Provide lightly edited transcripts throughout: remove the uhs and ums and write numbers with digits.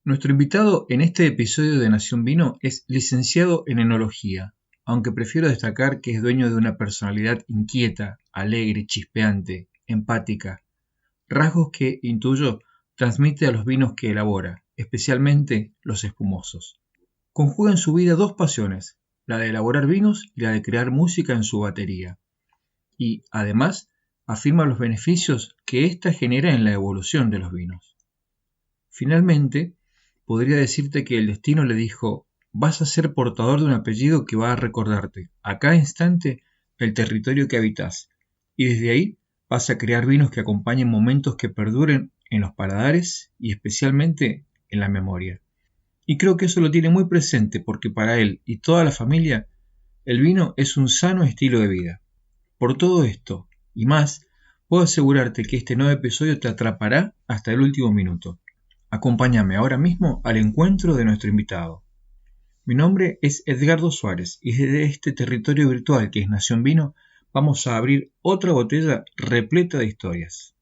Nuestro invitado en este episodio de Nación Vino es licenciado en enología, aunque prefiero destacar que es dueño de una personalidad inquieta, alegre, chispeante, empática, rasgos que, intuyo, transmite a los vinos que elabora, especialmente los espumosos. Conjuga en su vida dos pasiones, la de elaborar vinos y la de crear música en su batería. Y, además, afirma los beneficios que ésta genera en la evolución de los vinos. Finalmente, podría decirte que el destino le dijo: vas a ser portador de un apellido que va a recordarte, a cada instante, el territorio que habitas, y desde ahí vas a crear vinos que acompañen momentos que perduren en los paladares y especialmente en la memoria. Y creo que eso lo tiene muy presente porque para él y toda la familia, el vino es un sano estilo de vida. Por todo esto, y más, puedo asegurarte que este nuevo episodio te atrapará hasta el último minuto. Acompáñame ahora mismo al encuentro de nuestro invitado. Mi nombre es Edgardo Suárez y desde este territorio virtual que es Nación Vino vamos a abrir otra botella repleta de historias.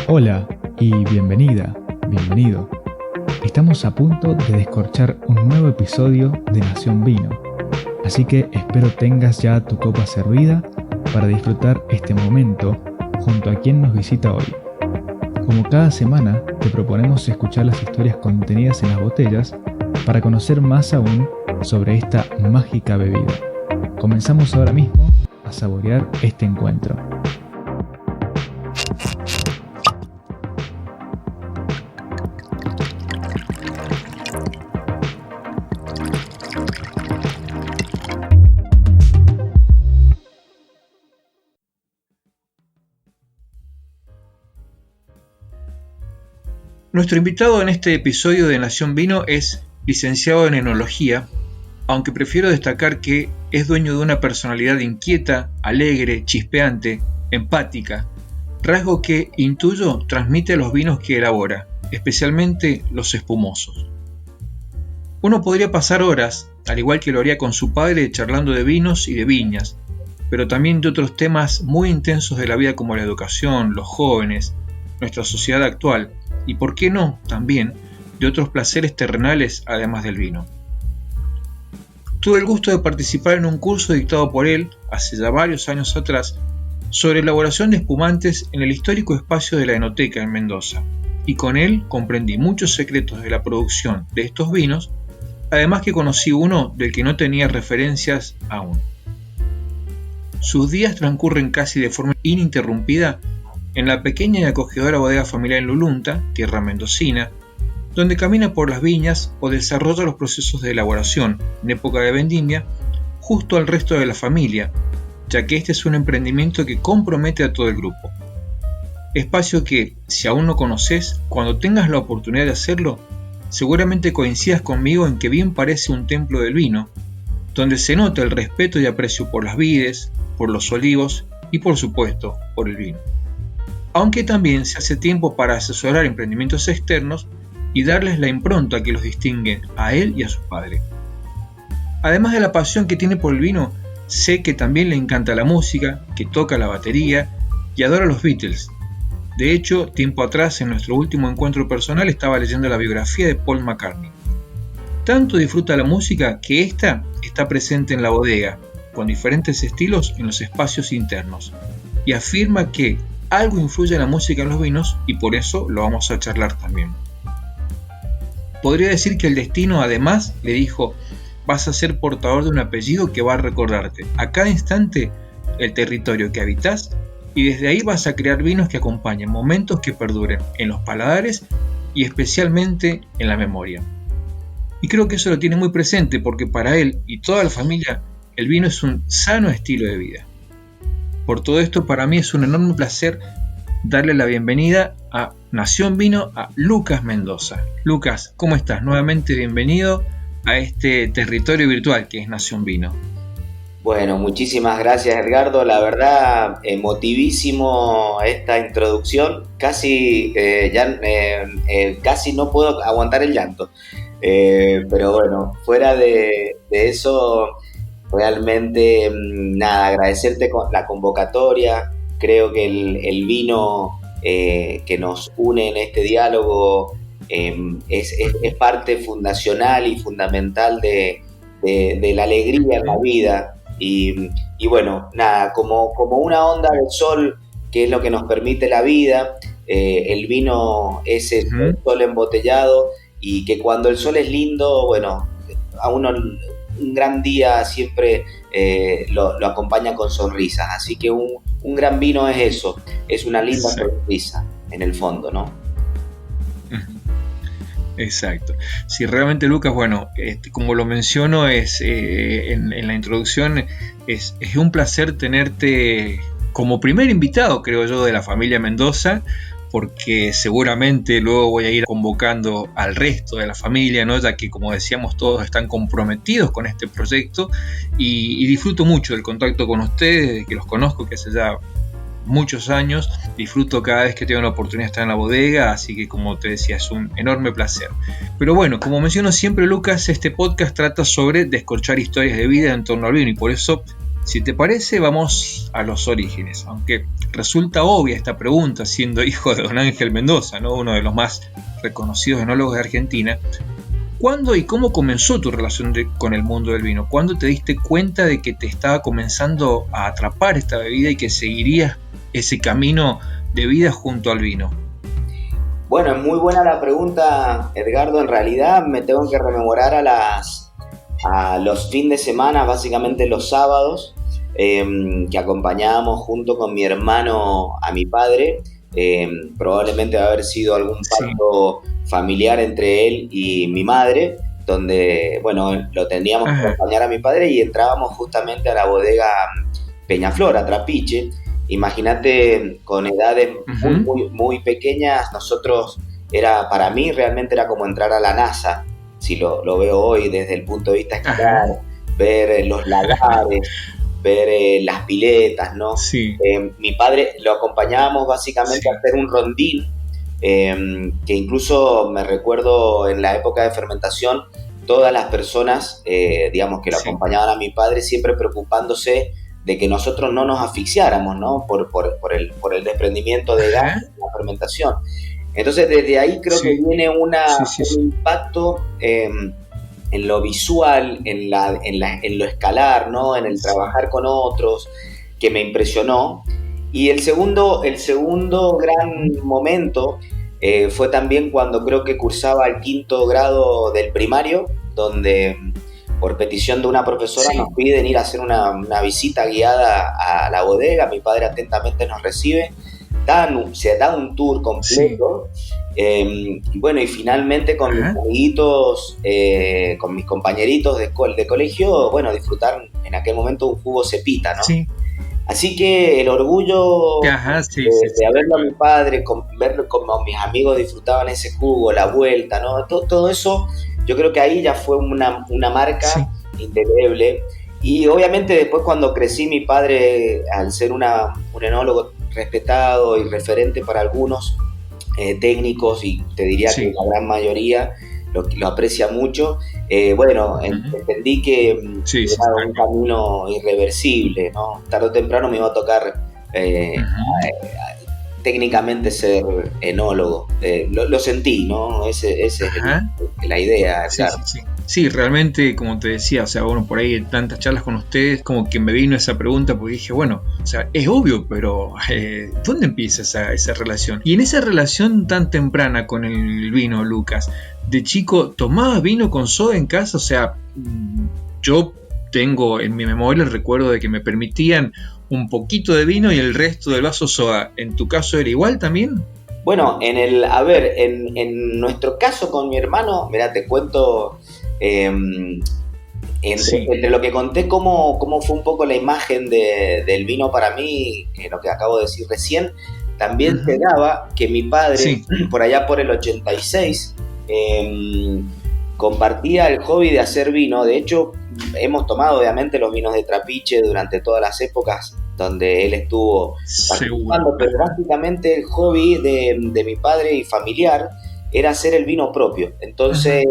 Hola y bienvenida, bienvenido. Estamos a punto de descorchar un nuevo episodio de Nación Vino, así que espero tengas ya tu copa servida para disfrutar este momento junto a quien nos visita hoy. Como cada semana, te proponemos escuchar las historias contenidas en las botellas para conocer más aún sobre esta mágica bebida. Comenzamos ahora mismo a saborear este encuentro. Nuestro invitado en este episodio de Nación Vino es licenciado en enología, aunque prefiero destacar que es dueño de una personalidad inquieta, alegre, chispeante, empática, rasgo que, intuyo, transmite a los vinos que elabora, especialmente los espumosos. Uno podría pasar horas, al igual que lo haría con su padre, charlando de vinos y de viñas, pero también de otros temas muy intensos de la vida como la educación, los jóvenes, nuestra sociedad actual, y por qué no, también, de otros placeres terrenales además del vino. Tuve el gusto de participar en un curso dictado por él, hace ya varios años atrás, sobre elaboración de espumantes en el histórico espacio de la Enoteca en Mendoza, y con él comprendí muchos secretos de la producción de estos vinos, además que conocí uno del que no tenía referencias aún. Sus días transcurren casi de forma ininterrumpida en la pequeña y acogedora bodega familiar en Lulunta, tierra mendocina, donde camina por las viñas o desarrolla los procesos de elaboración en época de vendimia justo al resto de la familia, ya que este es un emprendimiento que compromete a todo el grupo. Espacio que, si aún no conoces, cuando tengas la oportunidad de hacerlo, seguramente coincidas conmigo en que bien parece un templo del vino, donde se nota el respeto y aprecio por las vides, por los olivos y por supuesto por el vino. Aunque también se hace tiempo para asesorar emprendimientos externos y darles la impronta que los distingue a él y a su padre. Además de la pasión que tiene por el vino, sé que también le encanta la música, que toca la batería y adora los Beatles. De hecho, tiempo atrás, en nuestro último encuentro personal, estaba leyendo la biografía de Paul McCartney. Tanto disfruta la música que ésta está presente en la bodega, con diferentes estilos en los espacios internos, y afirma que algo influye en la música en los vinos y por eso lo vamos a charlar también. Podría decir que el destino además le dijo: vas a ser portador de un apellido que va a recordarte a cada instante el territorio que habitas y desde ahí vas a crear vinos que acompañen momentos que perduren en los paladares y especialmente en la memoria. Y creo que eso lo tiene muy presente porque para él y toda la familia el vino es un sano estilo de vida. Por todo esto, para mí es un enorme placer darle la bienvenida a Nación Vino a Lucas Mendoza. Lucas, ¿cómo estás? Nuevamente bienvenido a este territorio virtual que es Nación Vino. Bueno, muchísimas gracias, Edgardo. La verdad, emotivísimo esta introducción. Casi no puedo aguantar el llanto. Pero bueno, fuera de eso, realmente agradecerte la convocatoria. Creo que el vino que nos une en este diálogo es parte fundacional y fundamental de la alegría en la vida. Y bueno, nada, como una onda del sol, que es lo que nos permite la vida, el vino es el sol embotellado, y que cuando el sol es lindo, bueno, a uno un gran día siempre lo acompaña con sonrisas. Así que un gran vino es eso, es una linda sonrisa en el fondo, ¿no? Exacto. Sí, realmente, Lucas, bueno, como lo menciono en la introducción, es un placer tenerte como primer invitado, creo yo, de la familia Mendoza, porque seguramente luego voy a ir convocando al resto de la familia, ¿no? Ya que, como decíamos, todos están comprometidos con este proyecto, y disfruto mucho del contacto con ustedes, desde que los conozco, que hace ya muchos años. Disfruto cada vez que tengo la oportunidad de estar en la bodega, así que, como te decía, es un enorme placer. Pero bueno, como menciono siempre, Lucas, este podcast trata sobre descorchar historias de vida en torno al vino, y por eso, si te parece, vamos a los orígenes. Aunque resulta obvia esta pregunta, siendo hijo de don Ángel Mendoza, ¿no? Uno de los más reconocidos enólogos de Argentina. ¿Cuándo y cómo comenzó tu relación con el mundo del vino? ¿Cuándo te diste cuenta de que te estaba comenzando a atrapar esta bebida y que seguirías ese camino de vida junto al vino? Bueno, es muy buena la pregunta, Edgardo. En realidad me tengo que rememorar a los fines de semana, básicamente los sábados, que acompañábamos junto con mi hermano a mi padre. Probablemente va a haber sido algún pacto familiar entre él y mi madre, donde, bueno, lo teníamos que acompañar a mi padre, y entrábamos justamente a la bodega Peñaflor, a Trapiche. Imagínate, con edades muy pequeñas, para mí realmente era como entrar a la NASA, si lo veo hoy desde el punto de vista escolar, ver los lagares, ver las piletas, ¿no? Sí. Mi padre lo acompañábamos básicamente a hacer un rondín, que incluso me recuerdo en la época de fermentación, todas las personas, digamos, que lo acompañaban a mi padre, siempre preocupándose de que nosotros no nos asfixiáramos, ¿no? Por el desprendimiento de gas en la fermentación. Entonces, desde ahí creo que viene un impacto en lo visual, en lo escalar, ¿no? En el trabajar con otros, que me impresionó. Y el segundo gran momento fue también cuando creo que cursaba el 5º grado del primario, donde, por petición de una profesora, nos piden ir a hacer una visita guiada a la bodega. Mi padre atentamente nos recibe, se da un tour completo, y bueno, y finalmente con mis amiguitos, con mis compañeritos de colegio, bueno, disfrutar en aquel momento un jugo cepita, ¿no? Sí. Así que el orgullo de verlo a mi padre, verlo como mis amigos disfrutaban ese jugo, la vuelta, ¿no? Todo eso, yo creo que ahí ya fue una marca indeleble. Y obviamente después, cuando crecí, mi padre, al ser un enólogo respetado y referente para algunos técnicos, y te diría que la gran mayoría lo aprecia mucho, bueno, entendí que era un camino irreversible, ¿no? Tarde o temprano me iba a tocar técnicamente ser enólogo. Lo sentí, ¿no? Ese es la idea, claro. Sí, realmente, como te decía, o sea, bueno, por ahí en tantas charlas con ustedes, como que me vino esa pregunta, porque dije, bueno, o sea, es obvio, pero ¿dónde empieza esa relación? Y en esa relación tan temprana con el vino, Lucas, de chico, ¿tomabas vino con soda en casa? O sea, yo tengo en mi memoria el recuerdo de que me permitían un poquito de vino y el resto del vaso soda. ¿En tu caso era igual también? Bueno, en nuestro caso con mi hermano, mirá, te cuento, entre lo que conté, cómo fue un poco la imagen del vino para mí, lo que acabo de decir recién, también se daba que mi padre, por allá por el 86, compartía el hobby de hacer vino. De hecho, hemos tomado obviamente los vinos de Trapiche durante todas las épocas donde él estuvo participando, pero básicamente el hobby de mi padre y familiar era hacer el vino propio. Entonces,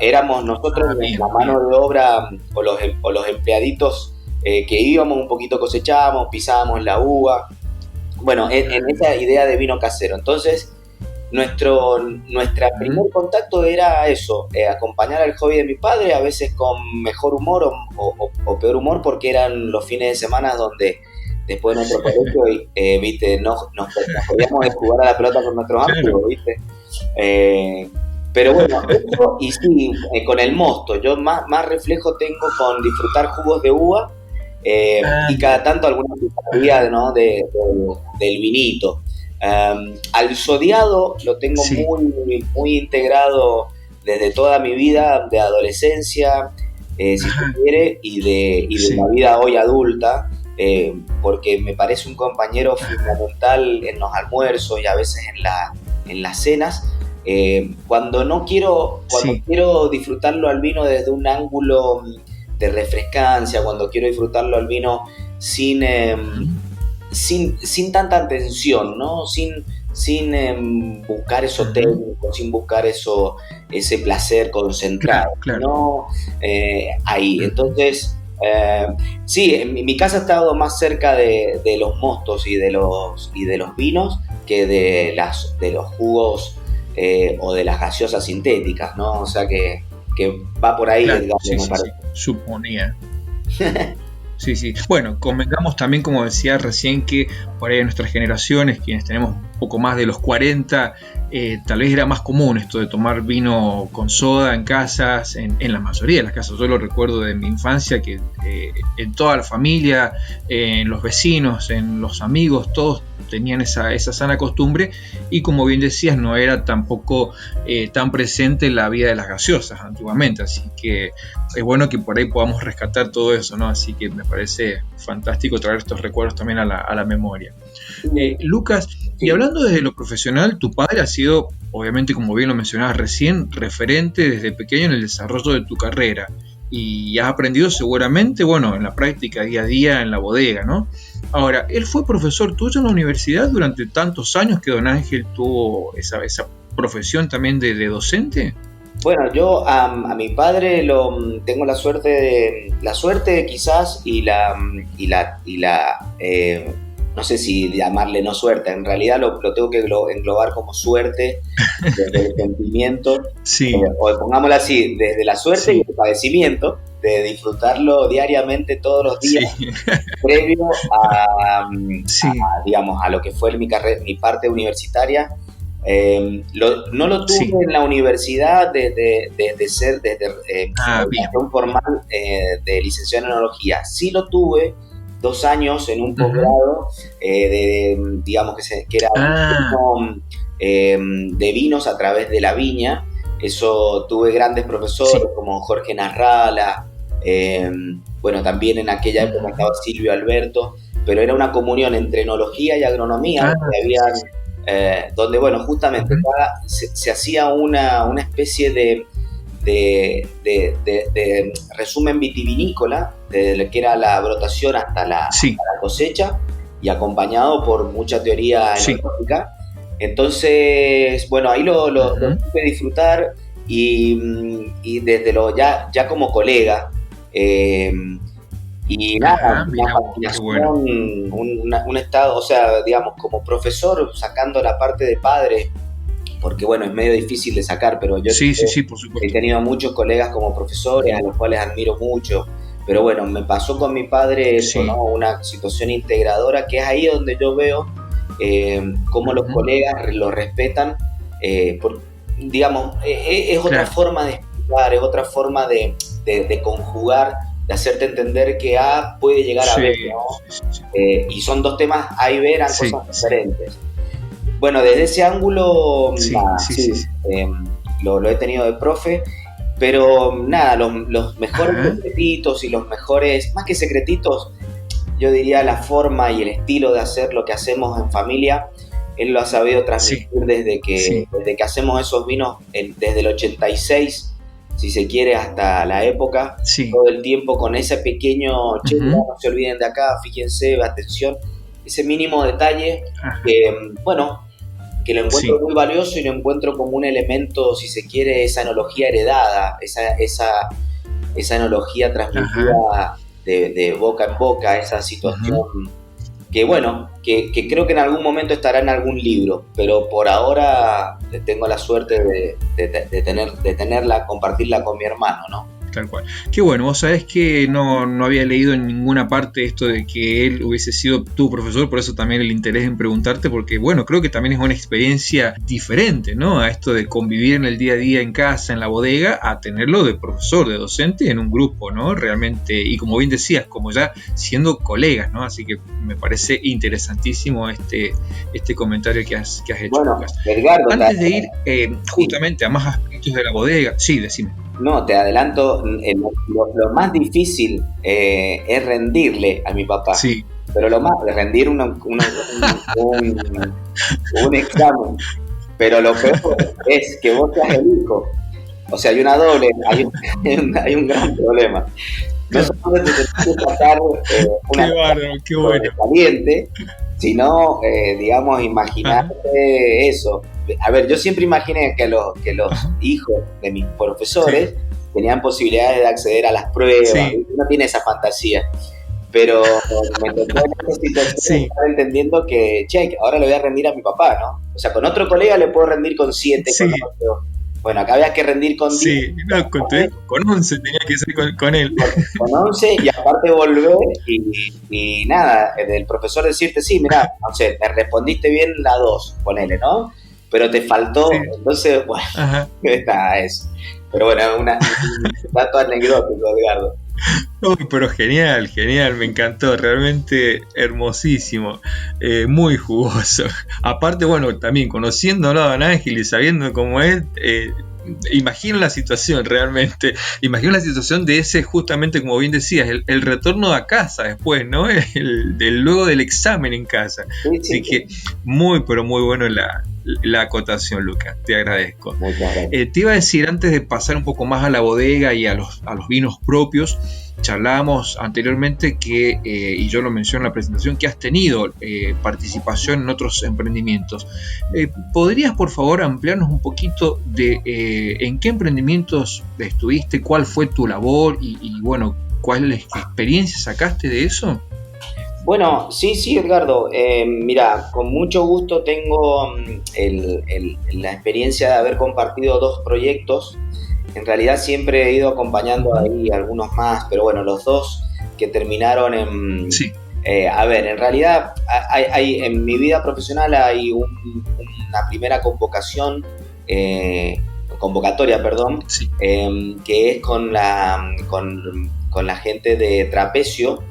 éramos nosotros la mano de obra, o los empleaditos que íbamos un poquito, cosechábamos, pisábamos la uva, bueno, en esa idea de vino casero. Entonces, nuestra primer contacto era eso, acompañar al hobby de mi padre, a veces con mejor humor o peor humor, porque eran los fines de semana donde después de nuestro colegio, viste, nos podíamos jugar a la pelota con nuestros amigos, viste. Pero bueno, eso, y sí, con el mosto, yo más reflejo tengo con disfrutar jugos de uva, y cada tanto alguna pizarría, ¿no? del vinito. Al sodiado lo tengo muy, muy integrado desde toda mi vida de adolescencia, si se quiere, y de la vida hoy adulta, porque me parece un compañero fundamental en los almuerzos y a veces en las cenas, cuando quiero disfrutarlo al vino desde un ángulo de refrescancia, cuando quiero disfrutarlo al vino sin tanta tensión, ¿no? Sin buscar eso técnico, sin buscar ese placer concentrado, claro. ¿no? Ahí, entonces, sí, en mi casa ha estado más cerca de los mostos y de los vinos que de los jugos o de las gaseosas sintéticas, ¿no? O sea que va por ahí, claro, digamos, sí, me parece. Suponía. Sí. Bueno, convengamos también, como decía recién, que por ahí en nuestras generaciones, quienes tenemos un poco más de los 40, tal vez era más común esto de tomar vino con soda en casas, en la mayoría de las casas. Yo lo recuerdo de mi infancia, que en toda la familia, en los vecinos, en los amigos, todos tenían esa sana costumbre, y como bien decías, no era tampoco tan presente en la vida de las gaseosas antiguamente, así que es bueno que por ahí podamos rescatar todo eso, ¿no? Así que me parece fantástico traer estos recuerdos también a la memoria. Lucas, y hablando desde lo profesional, tu padre ha sido, obviamente, como bien lo mencionabas recién, referente desde pequeño en el desarrollo de tu carrera, y has aprendido seguramente, bueno, en la práctica día a día en la bodega, ¿no? Ahora, ¿él fue profesor tuyo en la universidad durante tantos años que don Ángel tuvo esa profesión también de docente? Bueno, yo a mi padre tengo la suerte quizás y la no sé si llamarle no suerte, en realidad lo tengo que englobar como suerte desde el sentimiento, sí. O pongámoslo así, desde la suerte y el padecimiento de disfrutarlo diariamente todos los días, previo digamos, a lo que fue mi parte universitaria. No lo tuve en la universidad desde educación formal de licenciado en enología. Sí lo tuve 2 años en un posgrado digamos que era de vinos a través de la viña. Eso tuve grandes profesores como Jorge Narrala, bueno, también en aquella época estaba Silvio Alberto, pero era una comunión entre enología y agronomía, donde, bueno, justamente se hacía una especie de resumen vitivinícola, desde lo que era la brotación hasta la cosecha, y acompañado por mucha teoría enológica. Entonces, bueno, ahí lo pude disfrutar y desde ya como colega, y nada, una fascinación, un estado, o sea, digamos, como profesor, sacando la parte de padre, porque bueno, es medio difícil de sacar, pero yo por supuesto. He tenido muchos colegas como profesores, a los cuales admiro mucho, pero bueno, me pasó con mi padre eso, ¿no? Una situación integradora, que es ahí donde yo veo cómo los colegas lo respetan, digamos, es otra forma de explicar, es otra forma de conjugar, de hacerte entender que A puede llegar a B, ¿no? Y son dos temas, A y B eran cosas diferentes. Bueno, desde ese ángulo lo he tenido de profe, pero nada, los mejores secretitos y los mejores, más que secretitos, yo diría la forma y el estilo de hacer lo que hacemos en familia, él lo ha sabido transmitir desde que hacemos esos vinos, desde el 86, si se quiere, hasta la época, todo el tiempo con ese pequeño, no se olviden de acá, fíjense, atención, ese mínimo detalle que, bueno, que lo encuentro muy valioso y lo encuentro como un elemento, si se quiere, esa enología heredada, esa enología transmitida de boca en boca, esa situación que bueno, que creo que en algún momento estará en algún libro, pero por ahora tengo la suerte de tenerla, compartirla con mi hermano, ¿no? Tal cual. Qué bueno, vos sabés que no había leído en ninguna parte esto de que él hubiese sido tu profesor, por eso también el interés en preguntarte, porque bueno, creo que también es una experiencia diferente, ¿no? A esto de convivir en el día a día en casa, en la bodega, a tenerlo de profesor, de docente en un grupo, ¿no? Realmente, y como bien decías, como ya siendo colegas, ¿no? Así que me parece interesantísimo este comentario que has hecho. Bueno, Edgardo, antes de ir justamente a más aspectos de la bodega, sí, decime. No, te adelanto, lo más difícil es rendirle a mi papá. Sí. Pero lo más, rendir un examen. Pero lo peor es que vos seas el hijo. O sea, hay una doble, hay un gran problema. No solamente te tienes que sacar qué bueno. Caliente, sino, digamos, imaginarte eso. A ver, yo siempre imaginé que los hijos de mis profesores tenían posibilidades de acceder a las pruebas. Sí. Uno tiene esa fantasía. Pero me tocó en esta situación estar entendiendo que, ahora le voy a rendir a mi papá, ¿no? O sea, con otro colega le puedo rendir con 7, con 8. Bueno, acá había que rendir con 10. Sí, no, con 11 tenía que ser con él. Con 11 y aparte volver y nada, el profesor decirte, sí, mirá, no sé, me respondiste bien la 2, ponele, ¿no? Pero te faltó, entonces, bueno, nada, eso. Pero bueno, un dato anecdótico, Edgardo. Uy, pero genial, me encantó, realmente hermosísimo, muy jugoso. Aparte, bueno, también conociéndolo a Don Ángel y sabiendo cómo es, imagino la situación realmente, imagino la situación de ese, justamente como bien decías, el retorno a casa después, ¿no? Luego del examen en casa. Sí, así que muy, pero muy bueno la acotación, Lucas, te agradezco. Te iba a decir, antes de pasar un poco más a la bodega y a los vinos propios, charlábamos anteriormente que, y yo lo mencioné en la presentación, que has tenido participación en otros emprendimientos. ¿Podrías, por favor, ampliarnos un poquito de en qué emprendimientos estuviste, cuál fue tu labor y bueno, cuál experiencia sacaste de eso? Bueno, sí, Edgardo. Mira, con mucho gusto tengo la experiencia de haber compartido 2 proyectos. En realidad siempre he ido acompañando ahí algunos más, pero bueno, los 2 que terminaron en... Sí. A ver, en realidad en mi vida profesional hay una primera convocatoria, sí. Que es con la gente de Trapecio.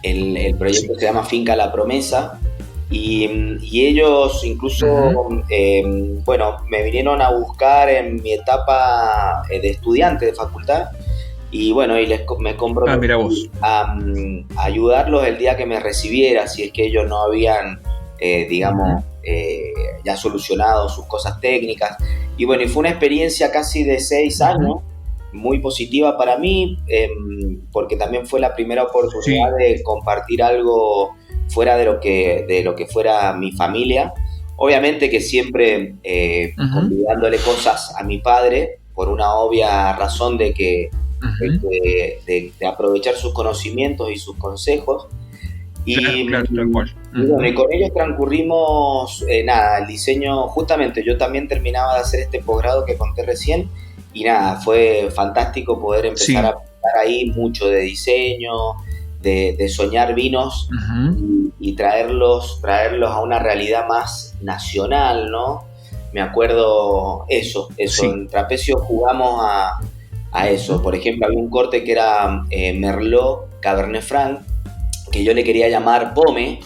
El proyecto se llama Finca La Promesa y ellos incluso, bueno, me vinieron a buscar en mi etapa de estudiante de facultad y bueno, y me comprometí a ayudarlos el día que me recibiera, si es que ellos no habían, digamos, ya solucionado sus cosas técnicas. Y bueno, y fue una experiencia casi de 6 años, muy positiva para mí, porque también fue la primera oportunidad de compartir algo fuera de lo que fuera mi familia. Obviamente que siempre convidándole cosas a mi padre, por una obvia razón de que de aprovechar sus conocimientos y sus consejos. Y, claro, tal cual. Y bueno, y con ellos transcurrimos el diseño. Justamente yo también terminaba de hacer este posgrado que conté recién y nada, fue fantástico poder empezar a pensar ahí mucho de diseño, de soñar vinos y traerlos a una realidad más nacional, ¿no? Me acuerdo eso. En Trapecio jugamos a eso. Por ejemplo, había un corte que era Merlot Cabernet Franc, que yo le quería llamar Pome,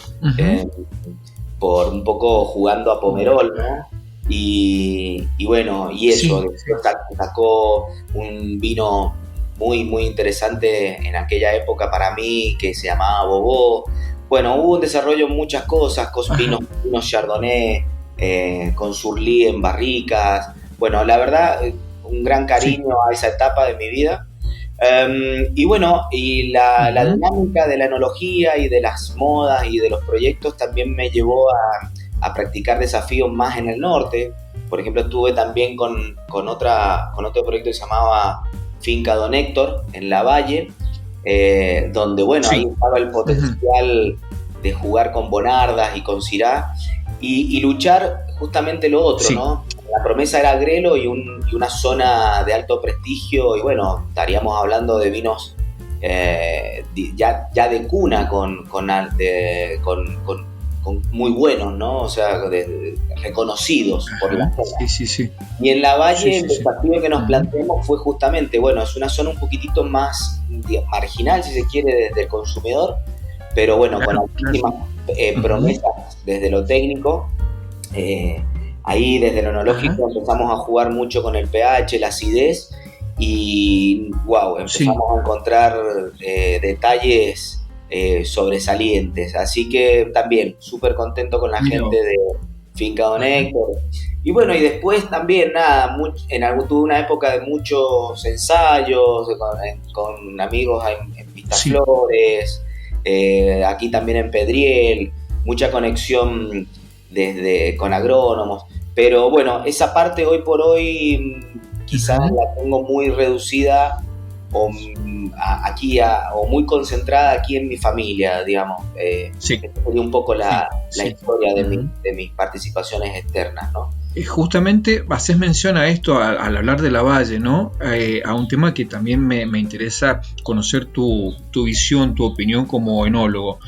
por un poco jugando a Pomerol, ¿no? Y bueno, y eso, después sacó un vino muy, muy interesante en aquella época para mí, que se llamaba Bobó. Bueno, hubo un desarrollo en muchas cosas, vinos Chardonnay, con Surly en barricas. Bueno, la verdad, un gran cariño a esa etapa de mi vida. Y bueno, y la dinámica de la enología y de las modas y de los proyectos también me llevó a practicar desafíos más en el norte. Por ejemplo, estuve también con otro proyecto que se llamaba Finca Don Héctor en La Valle, donde bueno, ahí estaba el potencial de jugar con Bonardas y con Syrah y luchar justamente lo otro, Sí. ¿no? La promesa era Agrelo y una zona de alto prestigio, y bueno, estaríamos hablando de vinos ya de cuna con muy buenos, ¿no? O sea, reconocidos. Ajá. Por la zona. Sí. Y en la Valle, Sí. el desafío que nos planteamos fue justamente, bueno, es una zona un poquitito más marginal, si se quiere, desde el consumidor, pero bueno, Claro, con altísimas promesas desde lo técnico. Ahí desde lo enológico empezamos a jugar mucho con el pH, la acidez, y wow, empezamos a encontrar detalles sobresalientes. Así que también súper contento con la gente de Finca Don Héctor. Y bueno, y después también nada, tuve una época de muchos ensayos con amigos en Vistaflores, aquí también en Pedriel, mucha conexión con agrónomos. Pero bueno, esa parte hoy por hoy quizás la tengo muy reducida o muy concentrada aquí en mi familia, digamos. Sería un poco la historia de mis participaciones externas, ¿no? Justamente haces mención a esto al hablar de la Valle, ¿no? A un tema que también me interesa conocer tu visión, tu opinión como enólogo.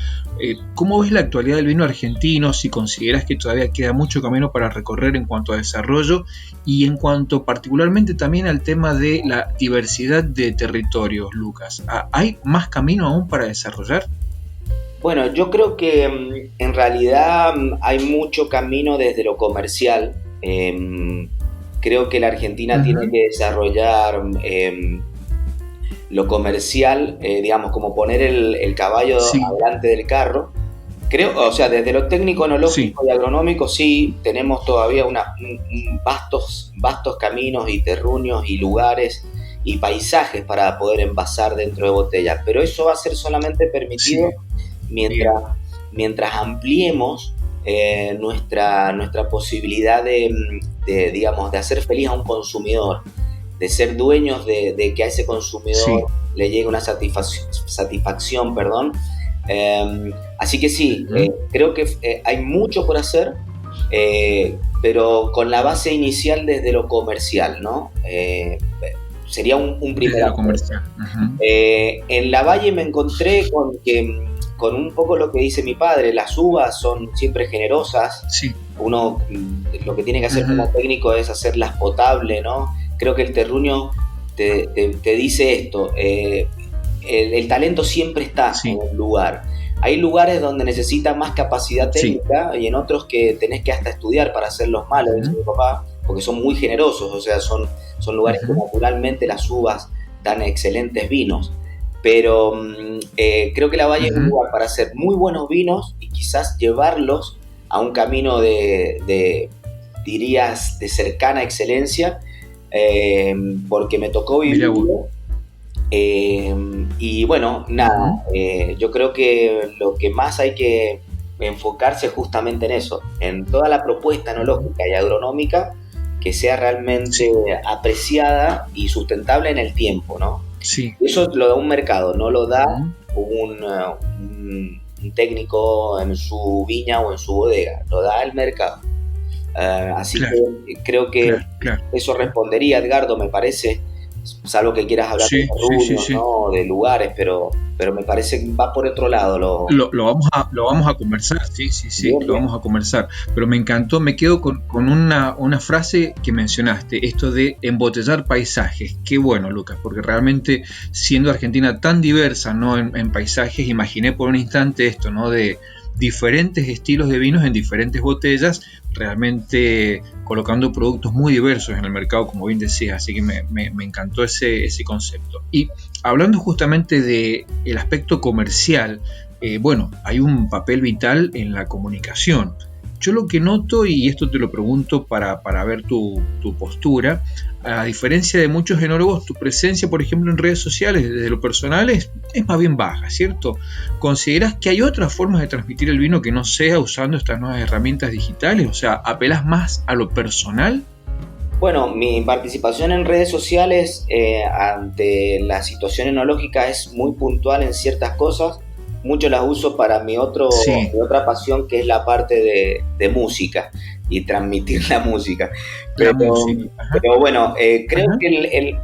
¿Cómo ves la actualidad del vino argentino? Si consideras que todavía queda mucho camino para recorrer en cuanto a desarrollo y en cuanto particularmente también al tema de la diversidad de territorios, Lucas. ¿Hay más camino aún para desarrollar? Bueno, yo creo que en realidad hay mucho camino desde lo comercial. Creo que la Argentina tiene que desarrollar lo comercial, digamos, como poner el caballo adelante del carro. Creo, o sea, desde lo técnico, enológico y agronómico, sí, tenemos todavía vastos caminos y terruños y lugares y paisajes para poder envasar dentro de botellas, pero eso va a ser solamente permitido mientras ampliemos nuestra posibilidad de hacer feliz a un consumidor, de ser dueños de que a ese consumidor le llegue una satisfacción, así que creo que hay mucho por hacer, pero con la base inicial desde lo comercial, ¿no? Sería un primer comercial. En la Valle me encontré con un poco lo que dice mi padre, las uvas son siempre generosas. Uno lo que tiene que hacer como técnico es hacerlas potable, ¿no? Creo que el terruño te dice esto, el talento siempre está en un lugar. Hay lugares donde necesitas más capacidad técnica y en otros que tenés que hasta estudiar para hacerlos malos, dice mi papá, porque son muy generosos, o sea, son lugares que naturalmente las uvas dan excelentes vinos. Pero creo que la Valle es un lugar para hacer muy buenos vinos y quizás llevarlos a un camino dirías, de cercana excelencia, porque me tocó vivirlo. Y bueno, nada, yo creo que lo que más hay que enfocarse justamente en eso, en toda la propuesta enológica y agronómica que sea realmente apreciada y sustentable en el tiempo, ¿no? Eso lo da un mercado, no lo da un técnico en su viña o en su bodega, lo da el mercado. Así que creo que eso respondería, Edgardo, me parece, salvo que quieras hablar de terruños, ¿no? De lugares, pero me parece que va por otro lado. Lo vamos a conversar, bien. Lo vamos a conversar. Pero me encantó, me quedo con una frase que mencionaste, esto de embotellar paisajes. Qué bueno, Lucas, porque realmente siendo Argentina tan diversa, ¿no? en paisajes, imaginé por un instante esto, ¿no? De diferentes estilos de vinos en diferentes botellas, realmente colocando productos muy diversos en el mercado, como bien decías, así que me encantó ese concepto. Y hablando justamente del aspecto comercial, bueno, hay un papel vital en la comunicación. Yo lo que noto, y esto te lo pregunto para ver tu postura, a diferencia de muchos enólogos, tu presencia, por ejemplo, en redes sociales, desde lo personal, es más bien baja, ¿cierto? ¿Consideras que hay otras formas de transmitir el vino que no sea usando estas nuevas herramientas digitales? O sea, ¿apelas más a lo personal? Bueno, mi participación en redes sociales ante la situación enológica es muy puntual en ciertas cosas. mucho las uso para mi otra pasión, que es la parte de música y transmitir la música. Pero bueno, creo que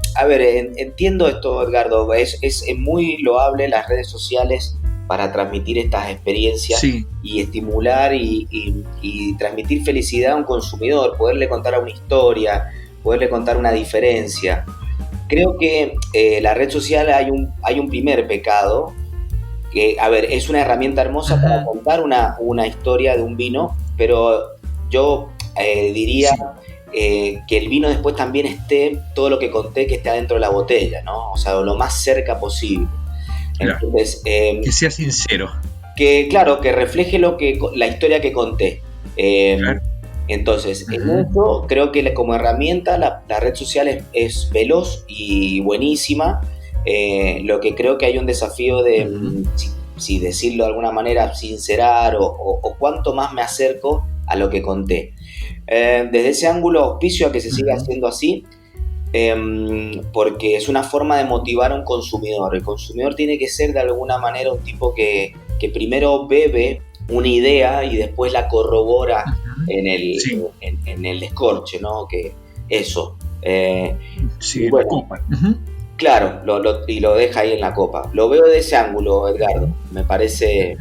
entiendo esto, Edgardo, es muy loable las redes sociales para transmitir estas experiencias y estimular y transmitir felicidad a un consumidor, poderle contar una historia, poderle contar una diferencia. Creo que la red social hay un primer pecado, que, es una herramienta hermosa para contar una historia de un vino, pero yo diría que el vino después también esté, todo lo que conté, que esté adentro de la botella, ¿no? O sea, lo más cerca posible. Entonces, que sea sincero. Que refleje la historia que conté. Entonces, en eso creo que como herramienta la red social es veloz y buenísima. Lo que creo que hay un desafío de, si decirlo de alguna manera, sincerar o cuánto más me acerco a lo que conté. Desde ese ángulo auspicio a que se siga haciendo así, porque es una forma de motivar a un consumidor. El consumidor tiene que ser de alguna manera un tipo que primero bebe una idea y después la corrobora en el descorche, ¿no? Que eso. La copa. Claro, y lo deja ahí en la copa. Lo veo de ese ángulo, Edgardo. Me parece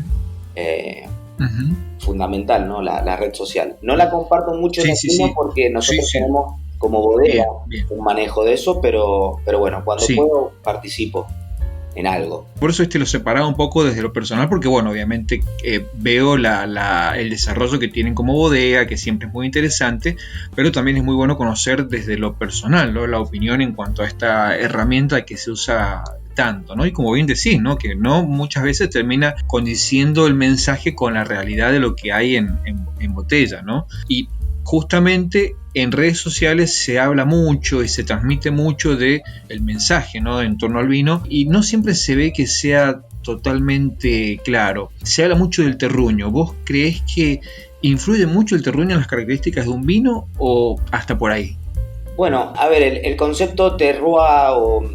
fundamental, ¿no? La red social. No la comparto mucho en el vino porque nosotros tenemos como bodega un manejo de eso, pero bueno, cuando puedo participo en algo. Por eso lo separaba un poco desde lo personal, porque bueno, obviamente veo el desarrollo que tienen como bodega, que siempre es muy interesante, pero también es muy bueno conocer desde lo personal, ¿no? La opinión en cuanto a esta herramienta que se usa tanto, ¿no? Y como bien decís, ¿no? Que no muchas veces termina condiciendo el mensaje con la realidad de lo que hay en botella, ¿no? Y justamente en redes sociales se habla mucho y se transmite mucho del mensaje, ¿no? En torno al vino, y no siempre se ve que sea totalmente claro. Se habla mucho del terruño. ¿Vos creés que influye mucho el terruño en las características de un vino o hasta por ahí? Bueno, el concepto terroir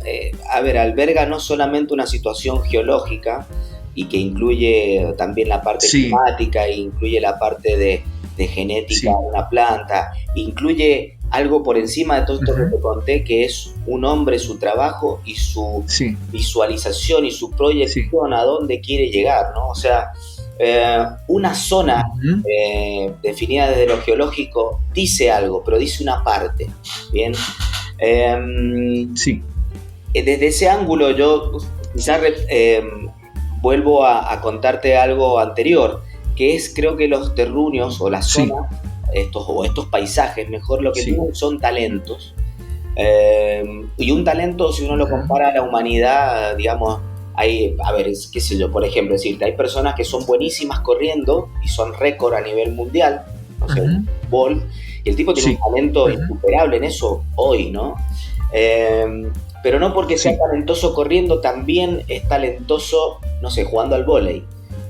alberga no solamente una situación geológica y que incluye también la parte climática, incluye la parte de genética de una planta, incluye algo por encima de todo esto que te conté, que es un hombre, su trabajo y su visualización y su proyección a dónde quiere llegar, ¿no? O sea, una zona definida desde lo geológico dice algo, pero dice una parte, ¿bien? Desde ese ángulo yo quizás vuelvo a contarte algo anterior, que es, creo que los terruños o las zonas, estos paisajes, mejor lo que tienen son talentos. Y un talento, si uno lo compara a la humanidad, digamos, qué sé yo, por ejemplo, decirte, hay personas que son buenísimas corriendo y son récord a nivel mundial, no sé, Bolt, y el tipo tiene un talento insuperable en eso hoy, ¿no? Pero no porque sea talentoso corriendo, también es talentoso, no sé, jugando al vóley.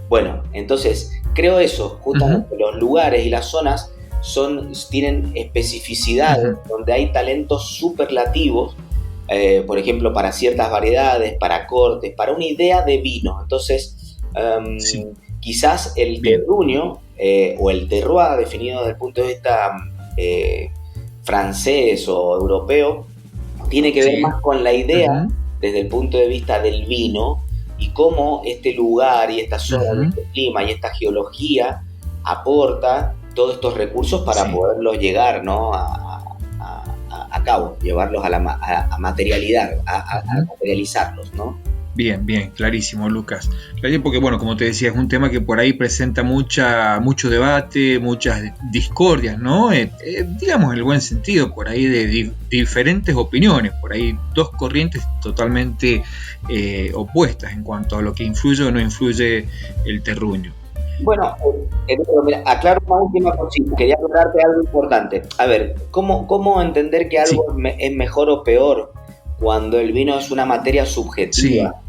Bueno, entonces creo eso, justamente los lugares y las zonas tienen especificidades donde hay talentos superlativos, por ejemplo, para ciertas variedades, para cortes, para una idea de vino. Entonces, quizás el terruño o el terroir, definido desde el punto de vista francés o europeo, tiene que ver más con la idea desde el punto de vista del vino y cómo este lugar y esta zona, este clima y esta geología aporta todos estos recursos para poderlos llegar, ¿no? a cabo, llevarlos a materialidad, a materializarlos, ¿no? Bien, clarísimo, Lucas. Claro, porque, bueno, como te decía, es un tema que por ahí presenta mucho debate, muchas discordias, ¿no? Digamos en el buen sentido, por ahí de diferentes opiniones, por ahí dos corrientes totalmente opuestas en cuanto a lo que influye o no influye el terruño. Bueno, mira, aclaro una última cosita. Quería aclararte algo importante. A ver, ¿cómo entender que algo es mejor o peor cuando el vino es una materia subjetiva?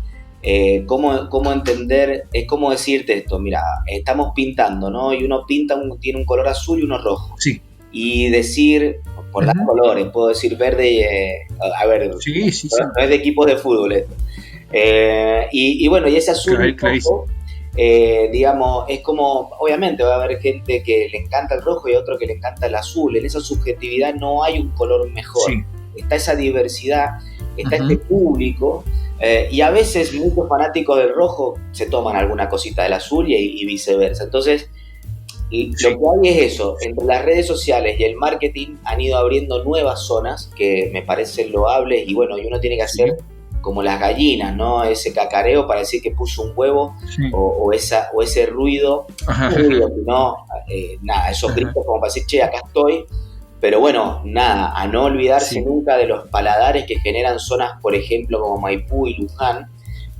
¿Cómo entender? Es como decirte esto, mira, estamos pintando, ¿no? Y uno tiene un color azul y uno rojo. Y decir, por dar colores, puedo decir verde, no es de equipos de fútbol esto. Y bueno, y ese azul rojo, digamos, es como, obviamente va a haber gente que le encanta el rojo y otro que le encanta el azul. En esa subjetividad no hay un color mejor. Sí. Está esa diversidad, está este público, y a veces muchos fanáticos del rojo se toman alguna cosita del azul y viceversa. Entonces, lo que hay es eso, entre las redes sociales y el marketing han ido abriendo nuevas zonas que me parecen loables, y bueno, y uno tiene que hacer como las gallinas, ¿no? Ese cacareo para decir que puso un huevo, o ese ruido, ¿no? Nada, esos gritos como para decir, che, acá estoy. Pero bueno, nada, a no olvidarse nunca de los paladares que generan zonas, por ejemplo, como Maipú y Luján,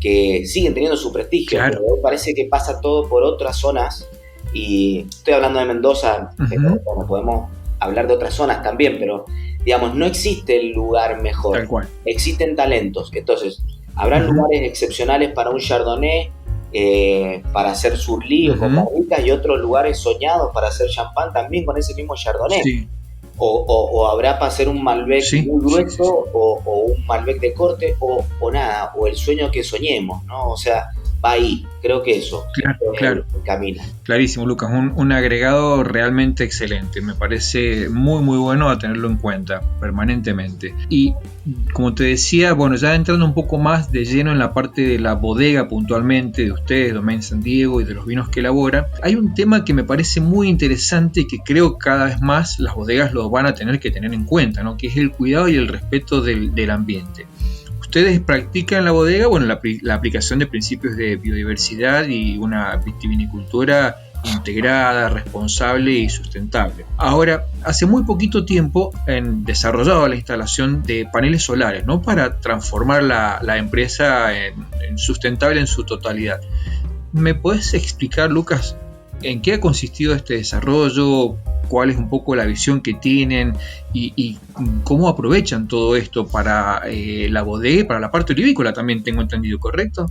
que siguen teniendo su prestigio, pero parece que pasa todo por otras zonas. Y estoy hablando de Mendoza, pero bueno, podemos hablar de otras zonas también, pero digamos, no existe el lugar mejor. Tal cual. Existen talentos, entonces habrá lugares excepcionales para un Chardonnay, para hacer Surly o Copas Ricas, y otros lugares soñados para hacer champán también con ese mismo Chardonnay. O habrá para hacer un Malbec muy grueso, o un Malbec de corte, o nada, o el sueño que soñemos, ¿no? O sea, va ahí, creo que eso claro. Camina. Clarísimo, Lucas, un agregado realmente excelente, me parece muy muy bueno a tenerlo en cuenta permanentemente. Y como te decía, bueno, ya entrando un poco más de lleno en la parte de la bodega puntualmente de ustedes, Domaine San Diego, y de los vinos que elabora, hay un tema que me parece muy interesante y que creo que cada vez más las bodegas lo van a tener que tener en cuenta, ¿no? Que es el cuidado y el respeto del ambiente. Ustedes practican en la bodega, bueno, la aplicación de principios de biodiversidad y una vitivinicultura integrada, responsable y sustentable. Ahora, hace muy poquito tiempo han desarrollado la instalación de paneles solares, ¿no? Para transformar la empresa en sustentable en su totalidad. ¿Me podés explicar, Lucas, en qué ha consistido este desarrollo? ¿Cuál es un poco la visión que tienen y cómo aprovechan todo esto para la bodega y para la parte olivícola también, tengo entendido, ¿correcto?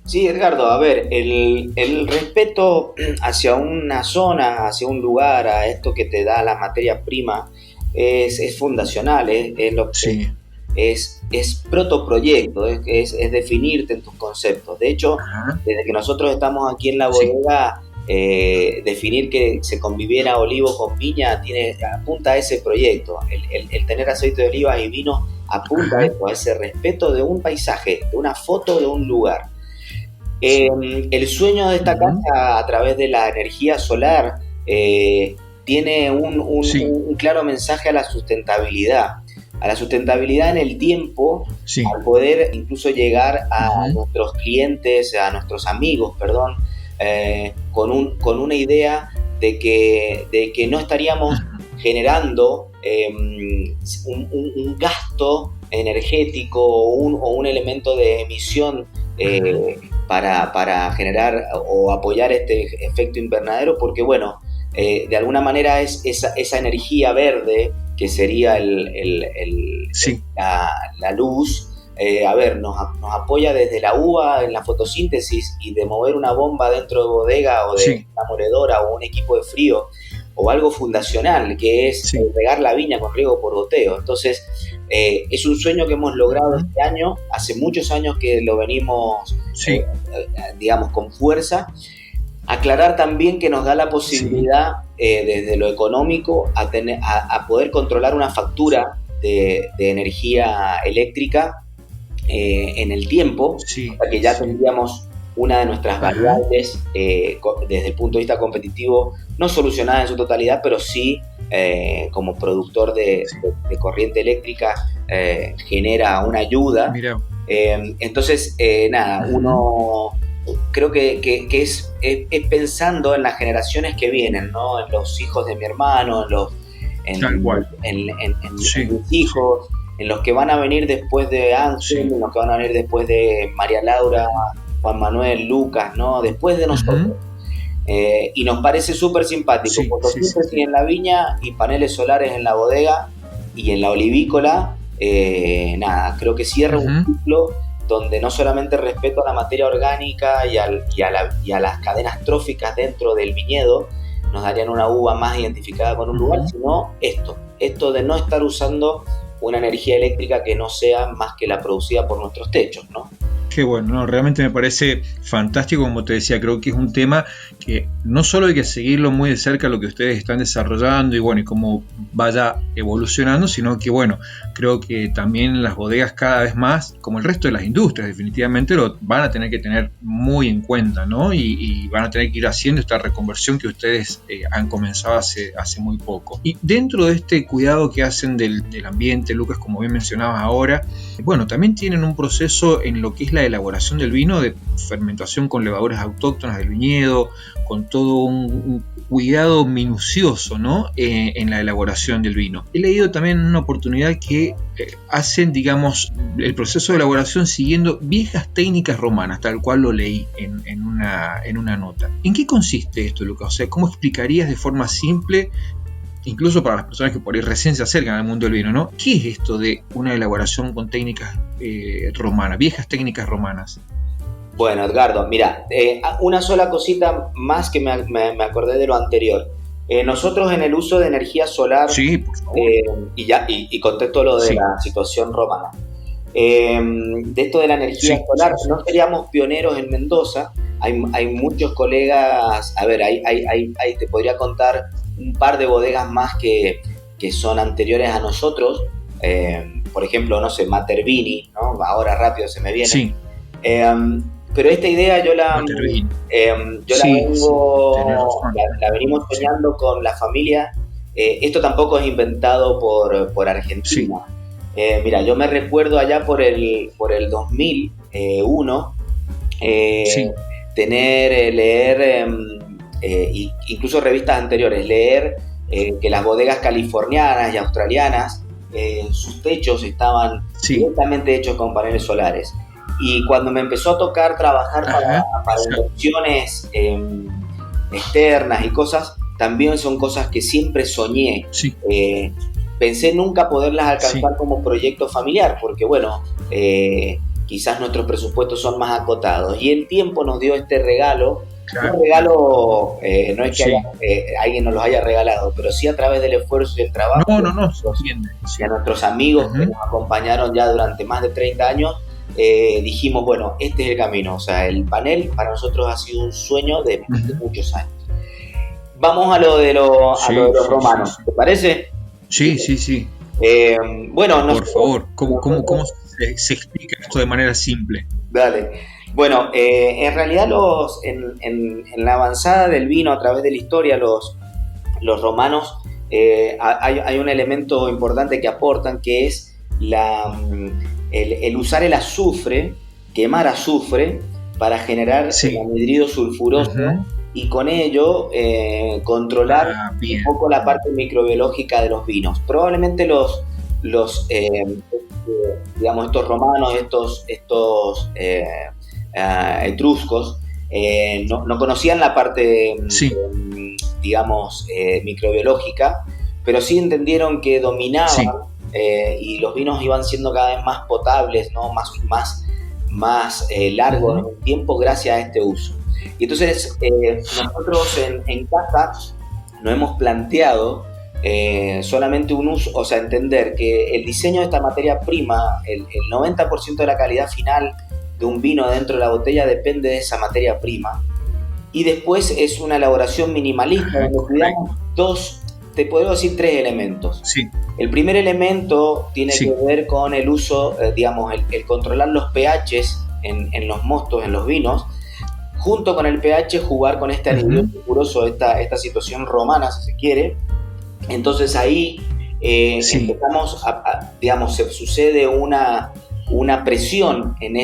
Sí, Edgardo, a ver, el respeto hacia una zona, hacia un lugar, a esto que te da la materia prima, es fundacional, es lo que es protoproyecto, es definirte en tus conceptos. De hecho, desde que nosotros estamos aquí en la bodega, definir que se conviviera olivo con viña apunta a ese proyecto. El tener aceite de oliva y vino apunta a eso, a ese respeto de un paisaje, de una foto de un lugar. El sueño de esta casa a través de la energía solar tiene un claro mensaje a la sustentabilidad en el tiempo, al poder incluso llegar a nuestros clientes, a nuestros amigos, con una idea de que no estaríamos generando un gasto energético o un elemento de emisión para generar o apoyar este efecto invernadero, porque bueno, de alguna manera es esa energía verde que sería la luz. Nos apoya desde la uva en la fotosíntesis, y de mover una bomba dentro de bodega o de una moledora o un equipo de frío, o algo fundacional que es regar la viña con riego por goteo. Entonces es un sueño que hemos logrado este año, hace muchos años que lo venimos digamos con fuerza. Aclarar también que nos da la posibilidad desde lo económico a poder controlar una factura de energía eléctrica en el tiempo, para que ya tendríamos una de nuestras variables desde el punto de vista competitivo no solucionada en su totalidad, pero sí como productor de corriente eléctrica genera una ayuda. Entonces uno creo que es pensando en las generaciones que vienen, ¿no? En los hijos de mi hermano, en mis hijos, en los que van a venir después de Ángel, en los que van a venir después de María Laura, Juan Manuel, Lucas, ¿no? Después de nosotros. Y nos parece súper simpático, fotosíntesis en la viña y paneles solares en la bodega y en la olivícola. Creo que cierra un ciclo donde no solamente respeto a la materia orgánica y a las cadenas tróficas dentro del viñedo nos darían una uva más identificada con un lugar, sino esto de no estar usando una energía eléctrica que no sea más que la producida por nuestros techos, ¿no? Qué bueno, no, realmente me parece fantástico, como te decía, creo que es un tema que no solo hay que seguirlo muy de cerca lo que ustedes están desarrollando y bueno, y cómo vaya evolucionando, sino que bueno, creo que también las bodegas cada vez más, como el resto de las industrias, definitivamente lo van a tener que tener muy en cuenta, ¿no? Y van a tener que ir haciendo esta reconversión que ustedes han comenzado hace muy poco. Y dentro de este cuidado que hacen del ambiente, Lucas, como bien mencionabas ahora, bueno, también tienen un proceso en lo que es la elaboración del vino, de fermentación con levaduras autóctonas del viñedo, con todo un cuidado minucioso, ¿no? En la elaboración del vino. He leído también en una oportunidad que hacen, digamos, el proceso de elaboración siguiendo viejas técnicas romanas, tal cual lo leí en una nota. ¿En qué consiste esto, Lucas? O sea, ¿cómo explicarías de forma simple, incluso para las personas que por ahí recién se acercan al mundo del vino, ¿no? ¿Qué es esto de una elaboración con técnicas romanas, viejas técnicas romanas? Bueno, Edgardo, mira, una sola cosita más que me acordé de lo anterior. Nosotros en el uso de energía solar, sí, por favor. Y contesto lo de la situación romana. De esto de la energía solar, no seríamos pioneros en Mendoza. Hay muchos colegas, a ver, ahí te podría contar un par de bodegas más que son anteriores a nosotros. Por ejemplo, no sé, Matervini, ¿no? Ahora rápido se me viene. Sí. Pero esta idea yo la venimos soñando con la familia. Esto tampoco es inventado por Argentina. Sí. Mira, yo me recuerdo allá por el 2001 leer incluso revistas anteriores, leer que las bodegas californianas y australianas, sus techos estaban directamente hechos con paneles solares. Y cuando me empezó a tocar trabajar para inversiones externas y cosas, también son cosas que siempre soñé. Sí. Pensé nunca poderlas alcanzar como proyecto familiar, porque bueno, quizás nuestros presupuestos son más acotados. Y el tiempo nos dio este regalo. Claro. Un regalo, no es que alguien nos los haya regalado, pero sí a través del esfuerzo y el trabajo. No, y a nuestros amigos que nos acompañaron ya durante más de 30 años, dijimos, bueno, este es el camino. O sea, el panel para nosotros ha sido un sueño de muchos años. Vamos a lo de los romanos, ¿te parece? Sí. Bueno, por favor, ¿cómo se explica esto de manera simple? Dale. Bueno, en realidad en la avanzada del vino a través de la historia, los romanos, hay un elemento importante que aportan, que es el usar el azufre, quemar azufre para generar el anhidrido sulfuroso y con ello controlar un poco la parte microbiológica de los vinos. Probablemente digamos, estos romanos, estos etruscos, no conocían la parte, digamos, microbiológica, pero sí entendieron que dominaban y los vinos iban siendo cada vez más potables, ¿no? más largos en el tiempo gracias a este uso. Y entonces nosotros en casa nos hemos planteado solamente un uso, o sea, entender que el diseño de esta materia prima, el 90% de la calidad final de un vino dentro de la botella depende de esa materia prima, y después es una elaboración minimalista donde cuidamos te puedo decir tres elementos. El primer elemento tiene que ver con el uso, digamos, el controlar los pHs en los mostos, en los vinos, junto con el pH jugar con este anhidrido sulfuroso, esta situación romana, si se quiere. Entonces ahí empezamos digamos, se sucede una presión en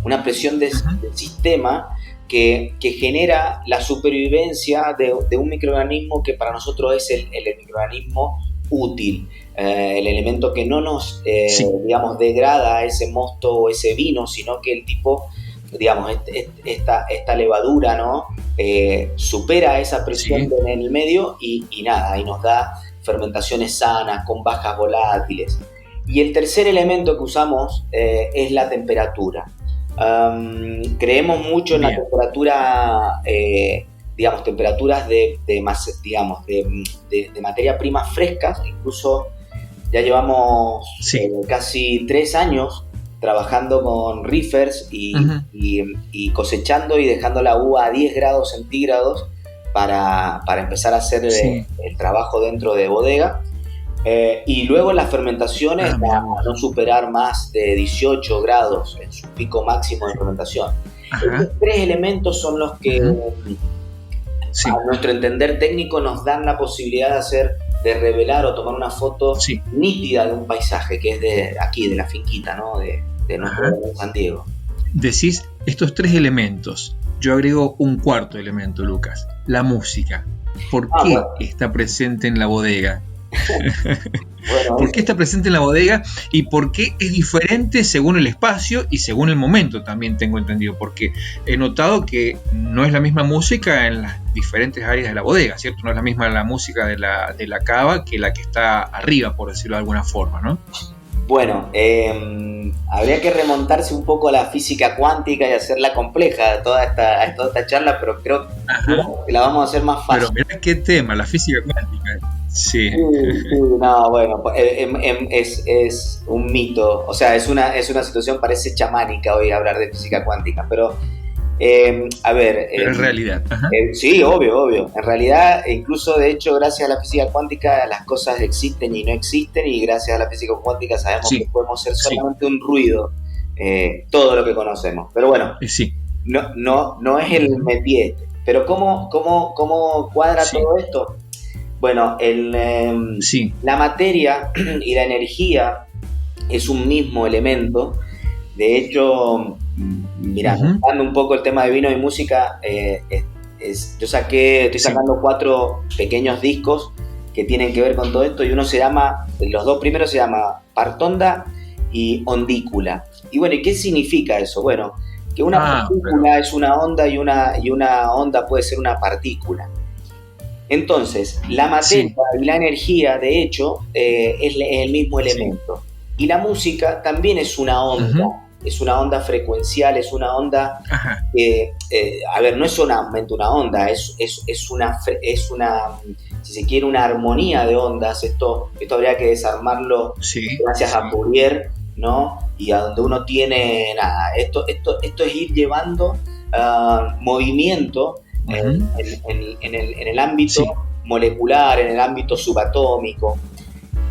una presión del sistema que genera la supervivencia de un microorganismo que para nosotros es el microorganismo útil, el elemento que no nos digamos, degrada ese mosto o ese vino, sino que el tipo, digamos, esta levadura, ¿no? Supera esa presión en el medio y nos da fermentaciones sanas, con bajas volátiles. Y el tercer elemento que usamos es la temperatura. Creemos mucho en la temperatura, digamos, temperaturas de materia prima frescas. Incluso ya llevamos casi 3 años trabajando con reefers Ujú. y cosechando y dejando la uva a 10 grados centígrados para empezar a hacer Sí. el trabajo dentro de bodega. Y luego las fermentaciones Ah, mira a vos. no superar más de 18 grados en su pico máximo de fermentación. Ajá. Estos tres elementos son los que, Ujú. Sí, a nuestro entender técnico, nos dan la posibilidad de revelar o tomar una foto sí. nítida de un paisaje, que es de aquí, de la finquita, ¿no? De nuestro Ajá. San Diego. Decís estos tres elementos. Yo agrego un cuarto elemento, Lucas. La música. ¿Por qué Bueno, está presente en la bodega? bueno, ¿Por qué está presente en la bodega y por qué es diferente según el espacio y según el momento? También tengo entendido, porque he notado que no es la misma música en las diferentes áreas de la bodega, ¿cierto? No es la misma la música de la cava que la que está arriba, por decirlo de alguna forma, ¿no? Bueno, habría que remontarse un poco a la física cuántica y hacerla compleja toda esta charla, pero creo Ajá. que la vamos a hacer más fácil. Pero mirá qué tema, la física cuántica. Sí. Sí, sí, no, bueno, es un mito, o sea, es una situación, parece chamánica hoy hablar de física cuántica, pero a ver, Pero es realidad. Ajá. sí, obvio. En realidad, incluso de hecho, gracias a la física cuántica, las cosas existen y no existen, y gracias a la física cuántica sabemos Sí, que podemos ser sí, solamente un ruido, todo lo que conocemos. Pero bueno, sí. no es el métier. Pero ¿cómo cuadra Sí, todo esto? Bueno, sí. la materia y la energía es un mismo elemento. De hecho, mira, Ujú. dando un poco el tema de vino y música, yo estoy Sí. sacando 4 pequeños discos que tienen que ver con todo esto, y los 2 primeros se llama Partonda y Ondícula. Y bueno, ¿y qué significa eso? Bueno, que una Pero partícula es una onda y una onda puede ser una partícula. Entonces, la materia sí. y la energía, de hecho, es el mismo Sí. elemento. Y la música también Ujú. es una onda frecuencial, es una onda Ajá. que, a ver, no es solamente una onda, es una, si se quiere, una armonía de ondas. Esto habría que desarmarlo Sí. gracias Sí. a Fourier, ¿no? Y a donde uno tiene, nada, esto es ir llevando movimiento Ujú. en el ámbito Sí. molecular, en el ámbito subatómico.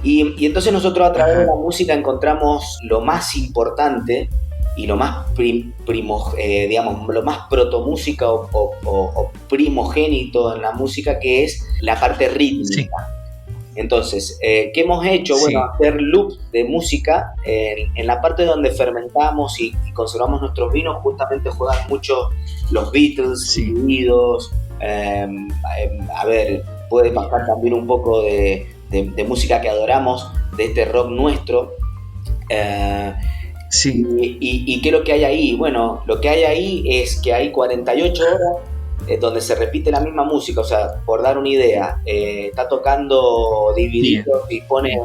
Y entonces nosotros, a través de Ajá. la música, encontramos lo más importante y lo más digamos, lo más protomúsica o primogénito en la música, que es la parte Sí. rítmica. Entonces, ¿qué hemos hecho? Bueno, Sí. hacer loops de música en la parte donde fermentamos y conservamos nuestros vinos. Justamente juegan mucho los Beatles, Sí. incluidos. A ver, puede pasar también un poco de música que adoramos, de este rock nuestro. Sí. ¿Y qué es lo que hay ahí? Bueno, lo que hay ahí es que hay 48 horas donde se repite la misma música. O sea, por dar una idea, está tocando Bien. Dividido y pone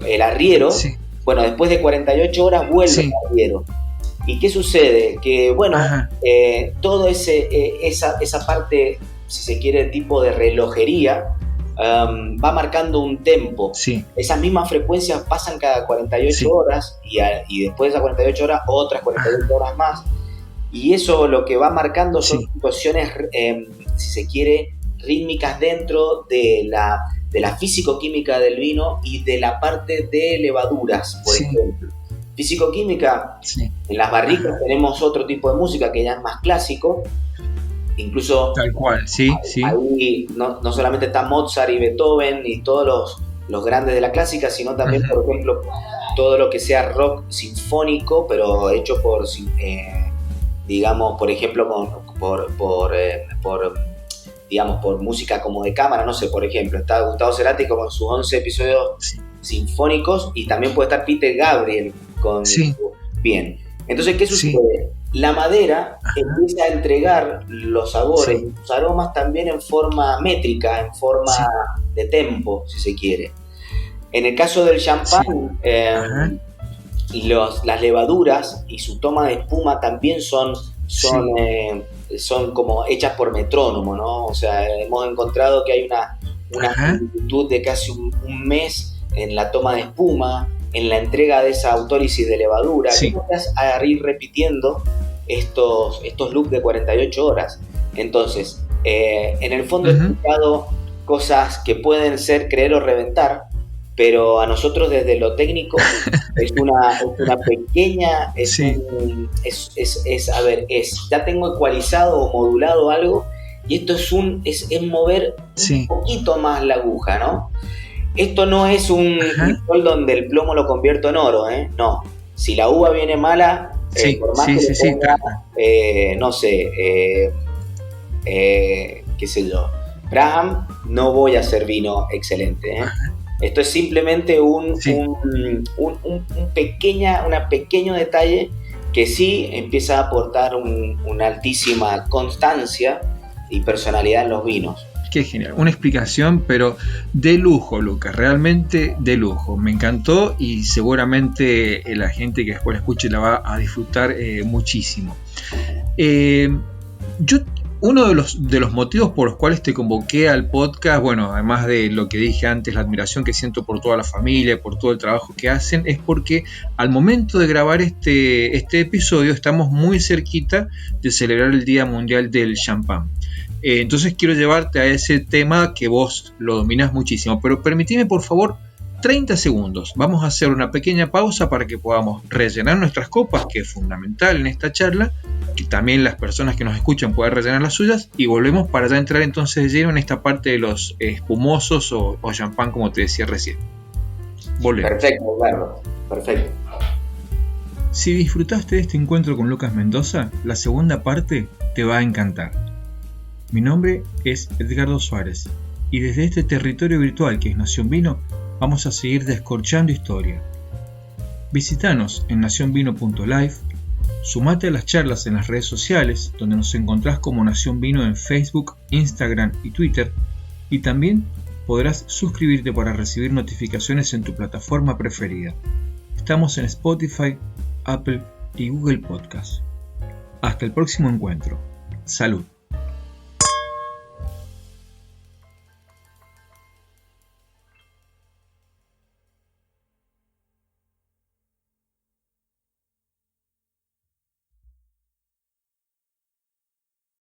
el arriero. Sí. Bueno, después de 48 horas vuelve Sí. el arriero. ¿Y qué sucede? Que, bueno, Ajá. todo esa parte, si se quiere, tipo de relojería, va marcando un tempo. Sí. Esas mismas frecuencias pasan cada 48 Sí. horas y después de esas 48 horas, otras 48 horas más. Y eso lo que va marcando son Sí. situaciones, si se quiere, rítmicas dentro de la físico-química del vino y de la parte de levaduras, por Sí. ejemplo. Físico-química, Sí. en las barricas Ajá. tenemos otro tipo de música que ya es más clásico. Incluso Tal cual. Sí. Sí. ahí no solamente está Mozart y Beethoven y todos los grandes de la clásica, sino también, Ujú. por ejemplo, todo lo que sea rock sinfónico, pero hecho por, digamos, por ejemplo, digamos, por música como de cámara. No sé, por ejemplo, está Gustavo Cerati con sus 11 episodios Sí. sinfónicos, y también puede estar Peter Gabriel con Sí. Bien. Entonces, ¿qué Sí. sucede? La madera Ajá. empieza a entregar los sabores, Sí. los aromas también en forma métrica, en forma Sí. de tempo, si se quiere. En el caso del champán, Ajá. las levaduras y su toma de espuma también son como hechas por metrónomo, ¿no? O sea, hemos encontrado que hay una Ajá. similitud de casi un mes en la toma de espuma, en la entrega de esa autólisis de levadura, sí, que vas a ir repitiendo estos loops de 48 horas. Entonces, en el fondo he explicado cosas que pueden ser creer o reventar, pero a nosotros desde lo técnico es una pequeña, ya tengo ecualizado o modulado algo, y esto es mover un poquito más la aguja, ¿no? Esto no es un crisol donde el plomo lo convierto en oro, ¿eh? No. Si la uva viene mala, por más que le ponga, no sé, qué sé yo, Braham, no voy a hacer vino excelente, ¿eh? Esto es simplemente un pequeño detalle que sí empieza a aportar una altísima constancia y personalidad en los vinos. Qué genial, una explicación pero de lujo, Lucas, realmente de lujo, me encantó y seguramente la gente que después la escuche la va a disfrutar muchísimo. Uno de los motivos por los cuales te convoqué al podcast, bueno, además de lo que dije antes, la admiración que siento por toda la familia, por todo el trabajo que hacen, es porque al momento de grabar este episodio estamos muy cerquita de celebrar el Día Mundial del Champán. Entonces quiero llevarte a ese tema que vos lo dominás muchísimo, pero permitime por favor 30 segundos. Vamos a hacer una pequeña pausa para que podamos rellenar nuestras copas, que es fundamental en esta charla, que también las personas que nos escuchan puedan rellenar las suyas, y volvemos para ya entrar entonces de lleno en esta parte de los espumosos o champán, como te decía recién. Volvemos. Perfecto, claro. Perfecto. Si disfrutaste de este encuentro con Lucas Mendoza, la segunda parte te va a encantar. Mi nombre es Edgardo Suárez y desde este territorio virtual que es Nación Vino vamos a seguir descorchando historia. Visítanos en nacionvino.live, sumate a las charlas en las redes sociales donde nos encontrás como Nación Vino en Facebook, Instagram y Twitter, y también podrás suscribirte para recibir notificaciones en tu plataforma preferida. Estamos en Spotify, Apple y Google Podcast. Hasta el próximo encuentro. Salud.